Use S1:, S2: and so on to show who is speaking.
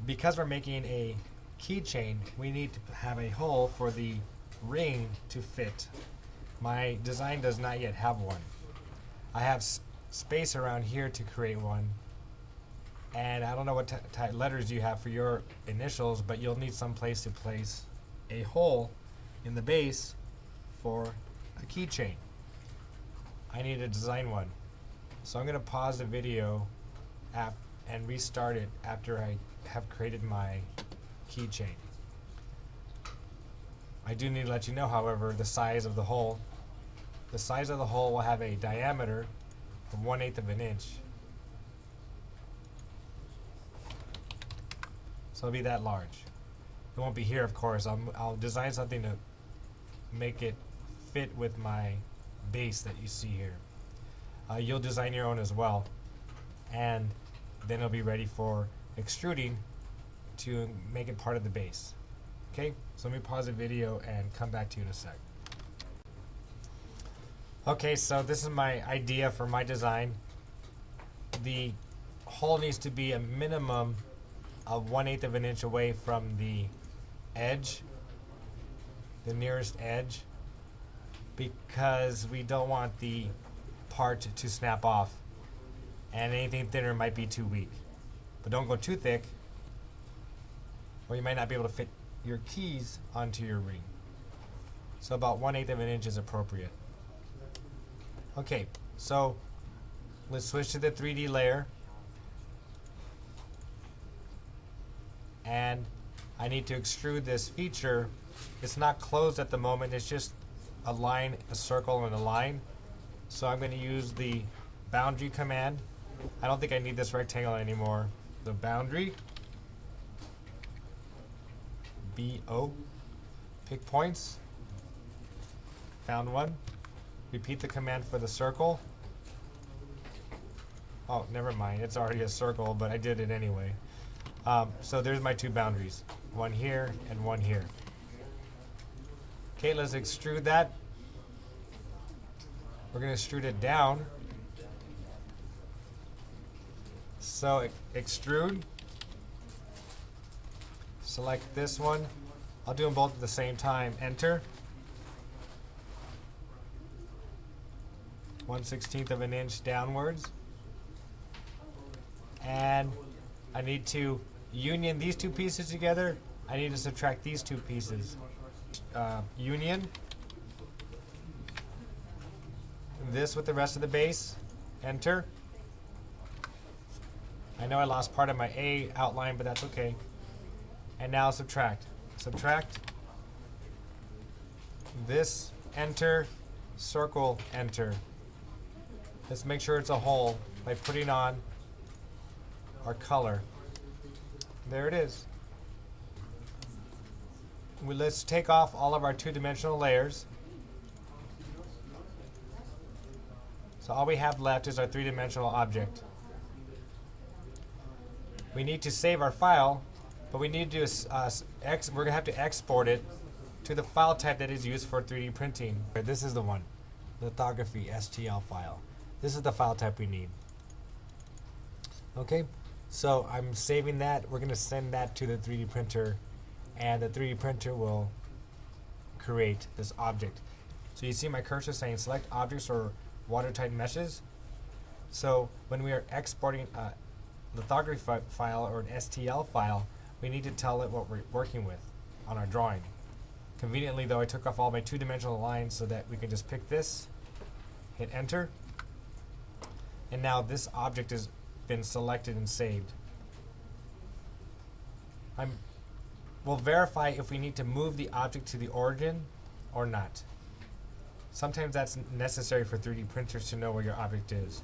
S1: because we're making a keychain, we need to have a hole for the ring to fit. My design does not yet have one. I have space around here to create one, and I don't know what type letters you have for your initials, but you'll need some place to place a hole in the base for a keychain. I need to design one. So I'm going to pause the video and restart it after I have created my keychain. I do need to let you know, however, the size of the hole. The size of the hole will have a diameter of 1/8 of an inch. So it'll be that large. It won't be here, of course. I'll design something to make it fit with my base that you see here. You'll design your own as well, and then it'll be ready for extruding to make it part of the base. Okay, so let me pause the video and come back to you in a sec. Okay, so this is my idea for my design. The hole needs to be a minimum of 1/8 of an inch away from the edge, the nearest edge, because we don't want the part to snap off, and anything thinner might be too weak. But don't go too thick, or you might not be able to fit your keys onto your ring. So about 1/8 of an inch is appropriate. Okay, so let's switch to the 3D layer, and I need to extrude this feature. It's not closed at the moment, it's just a line, a circle, and a line. So I'm going to use the boundary command. I don't think I need this rectangle anymore. The boundary, BO, pick points, found one. Repeat the command for the circle. Oh, never mind, it's already a circle, but I did it anyway. So there's my two boundaries, one here and one here. Okay, let's extrude that. We're going to extrude it down. So extrude. Select this one. I'll do them both at the same time. Enter. 1/16 of an inch downwards. And I need to union these two pieces together. I need to subtract these two pieces. Union. This with the rest of the base. Enter. I know I lost part of my A outline, but that's okay. And now subtract. Subtract. This. Enter. Circle. Enter. Let's make sure it's a hole by putting on our color. There it is. Let's take off all of our two-dimensional layers. So all we have left is our three-dimensional object. We need to save our file, but we need to do we're going to have to export it to the file type that is used for 3D printing. This is the one, lithography STL file. This is the file type we need. Okay, so I'm saving that. We're going to send that to the 3D printer, and the 3D printer will create this object. So you see my cursor saying select objects or watertight meshes. So when we are exporting a lithography file or an STL file, we need to tell it what we're working with on our drawing. Conveniently though, I took off all my two-dimensional lines so that we can just pick this, hit enter, and now this object has been selected and saved. We'll verify if we need to move the object to the origin or not. Sometimes that's necessary for 3D printers to know where your object is.